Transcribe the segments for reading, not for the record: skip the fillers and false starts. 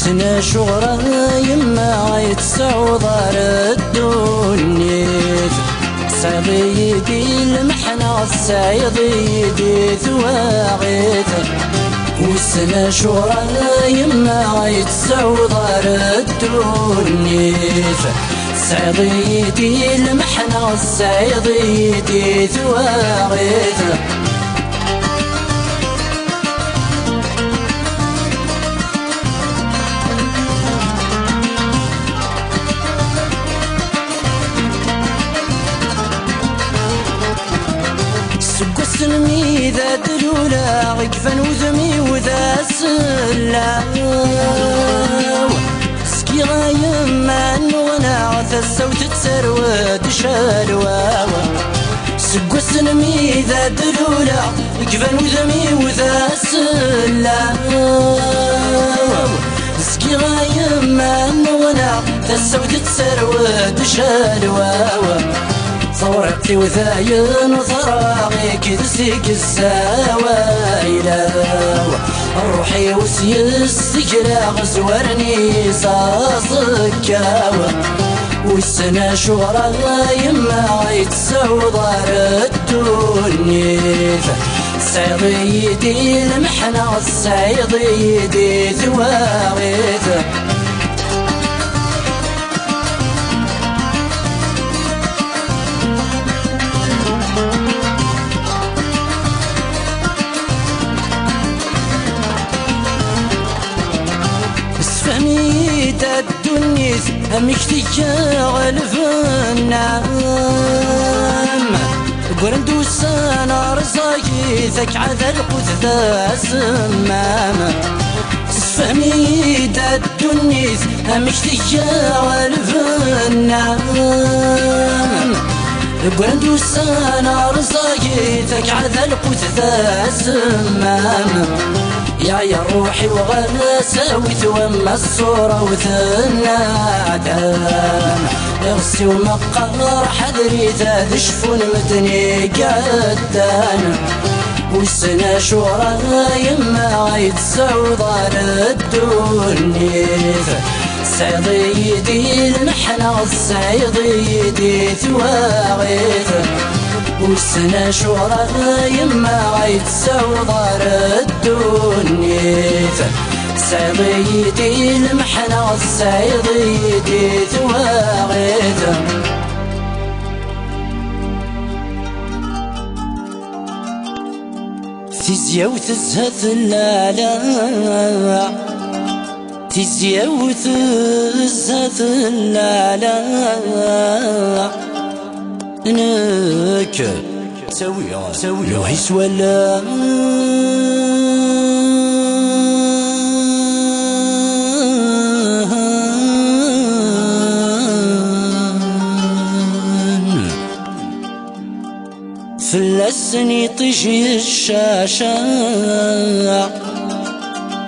وسنا شغره يما يتسعود الدنيا صعيدي المحنة الصعيدي ثواغيث وسنا شغره يما يتسعود الدنيا صعيدي المحنة الصعيدي ثواغيث سلمي ذا دلولا غقفا وذمي وذا سلاو سكي غايما نغنى الصوت تسروى تشالواو سقو سلمي ذا دلولا غقفا وذمي وذا سلاو سكي غايما نغنى الصوت تسروى تشالواو ثورتي وثاين وثراغي كدسيك السوايلا روحي وسيستكلا غزورني صاصكاوى والسنا شغرة يما يتسعود الدنيا صعيدي المحنة الصعيدي ثواغيث فهميت الدنيا مكتيك غلفنام قرندو السنة رزاقي ذاك عذا القذة سمام فهميت الدنيا مكتيك غلفنام قرندو السنة رزاقي ذاك عذا القذة سمام يا روحي وغناسة وثوما الصورة وثنا عدام يغسي ومقر حذري ذا شفون مدني قدان والسنا شورا يما يتسعود الدنيا صعيدي المحنة الصعيدي ثواغيث والسنا شورا يما يتسعود الدنيا صعيدي المحنة الصعيدي ثواغيث تزيا وتزهث اللالا تزيا وتزهث اللالا انك سوي وحيس ولا فلسني طيش الشاشة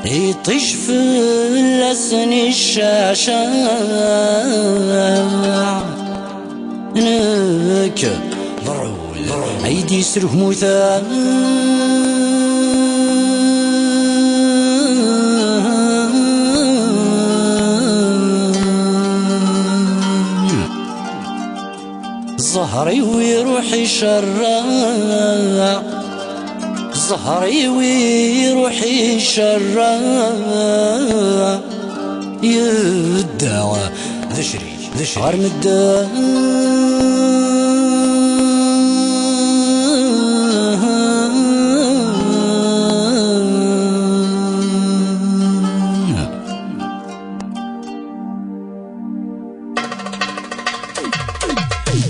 يطيش فلسني الشاشة انك عيدي سروه مثال ظهري ويروحي شرا ظهري ويروحي شرا يدعى ذشري غرم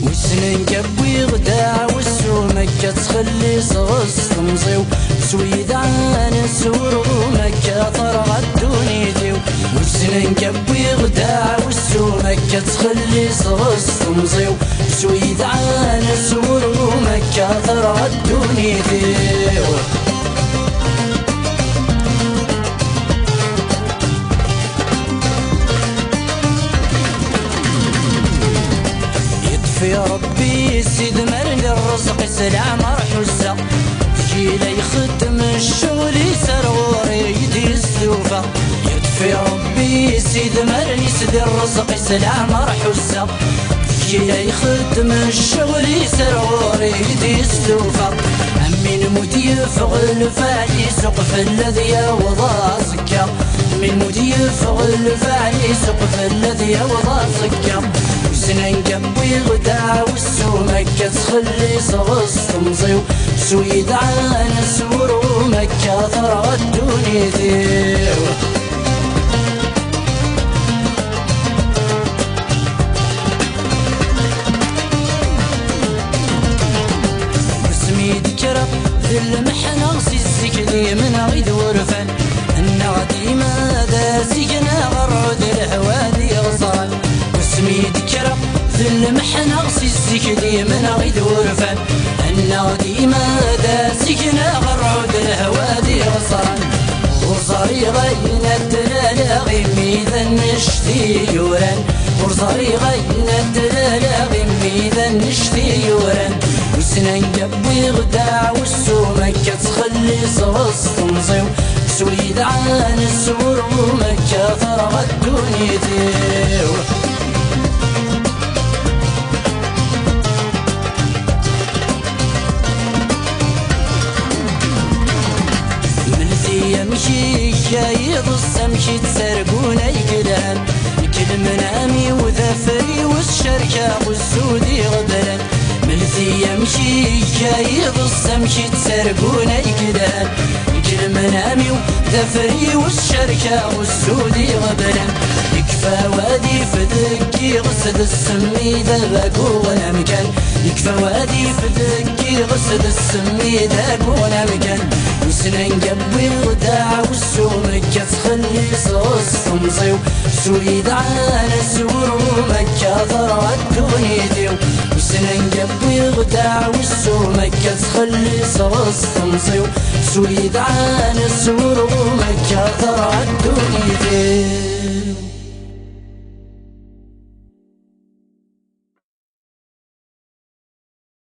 وسنين كبوي غدا والسومك تخلي صغص تمزيو سويد عن السور ومكة طرغ الدنيا وسنين كبوي غدا والسومك تخلي صغص تمزيو سويد عن السور ومكة طرغ الدنيا يا ربي سيد مرني الرزق سلام حزة تجي لي يخدم الشغل يسر وريدي السوفة يدفي ربي سيد مرني سيد الرزق سلام رحوسة كي يخدم الشغل يسرور يدي السوفة من مديف غلفاني سقف الذي وضع سكة من مديف غلفاني سقف الذي وضع سكة وسنين قبي غدا والسومكة تخلي صغص تمضي سويد عن سور ومكة ثرى الدنيا ديو ذي المحنة سيسكلي من غيد ورفان النغدي ماذا سيقنا غرد الهوادي غصران واسمي ذكرى ذي المحنة سيسكلي من غيد ورفان النغدي ماذا سيقنا غرد الهوادي غصران وصاري غينا الدلالة غيمي ذا نشتي يوران وصاري غينا الدلالة غيمي ذا نشتي يوران وسنان قبي غدا والسومكة تخلي صغص تمضي سويد عن السور ومكة ثرى الدنيا ديو ملثي يمشي شايض السمشي تسرقون يقلان كل منامي وذفري والشركة والسودي غبلان ملثي يمشي شايض السمشي تسرقون يقلان كل منامي وذفري والشركة والسودي غبلان يكفى وادي فدكي غسد السمي ذاك ولا مكان يكفى وادي فدكي غسد السمي ذاك ولا مكان وسنين قبي الوداع والسومكة تخلي صوص تمضي سويد عن السور ومكة ثرى الدنيا ديو وسنين قبي الوداع والسومكة تخلي صوص تمضي سويد عن السور ومكة ثرى الدنيا ديو